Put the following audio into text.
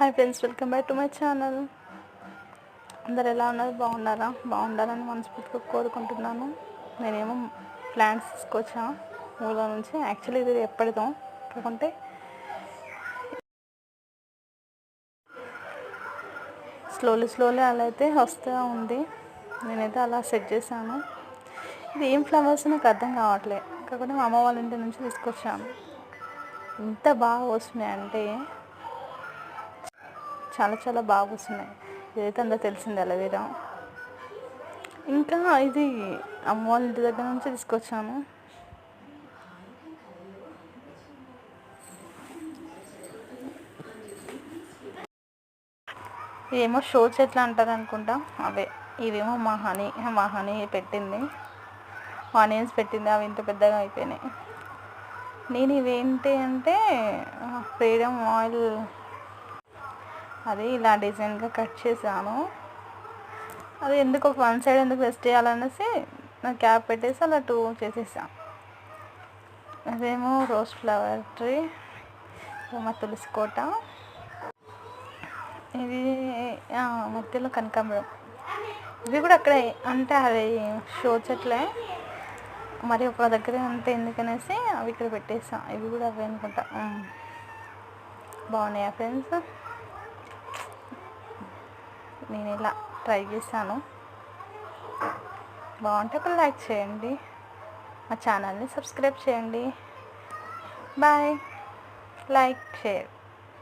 Hi friends, welcome back to my channel. అందరు ఎలా ఉన్నారు? బాగుండాలని మనస్ఫూర్తిగా కోరుకుంటున్నాను. నేనేమో ప్లాంట్స్ తీసుకొచ్చా ఊళ్ళో నుంచి. యాక్చువల్లీ ఇది ఎప్పటిదో, కాకుంటే స్లోలీ అలా అయితే వస్తూ ఉంది. నేనైతే అలా సెట్ చేశాను. ఇది ఏం ఫ్లవర్స్ నాకు అర్థం కావట్లేదు, కాకపోతే మా అమ్మ వాళ్ళ ఇంటి నుంచి తీసుకొచ్చాను. ఎంత బాగా వస్తున్నాయి అంటే చాలా బాగా వస్తున్నాయి. ఇదైతే అందరూ తెలిసింది అలవేరా. ఇంకా ఇది అమ్మ వాళ్ళ ఇంటి దగ్గర నుంచి తీసుకొచ్చాను. ఇవేమో షో చెట్లు అంటారు అనుకుంటా, అవే. ఇవేమో మా హనీ పెట్టింది, ఆనియన్స్ పెట్టింది. అవి ఇంత పెద్దగా అయిపోయినాయి. నేను ఇవేంటి అంటే ఫ్రీడమ్ ఆయిల్ అది ఇలా డిజైన్గా కట్ చేశాను. అది ఎందుకు ఒక వన్ సైడ్ ఎందుకు రెస్ట్ చేయాలనేసి నా క్యాప్ పెట్టేసి అలా 2 చేసేసాను. అదేమో రోజ్ ఫ్లవర్ ట్రీ, మా తులసి కోట, ఇది మధ్యలో కనకాంబరం. ఇవి కూడా అక్కడే, అంటే అవి షో చెట్లే, మరి ఒక దగ్గర అంతే ఎందుకనేసి అవి ఇక్కడ పెట్టేసా. ఇవి కూడా అవే అనుకుంటా. బాగున్నాయా ఫ్రెండ్స్? నేను ఇలా ట్రై చేశాను. బాగుంటే ఒక లైక్ చేయండి, మా ఛానల్ని సబ్స్క్రైబ్ చేయండి. బాయ్. Like, share.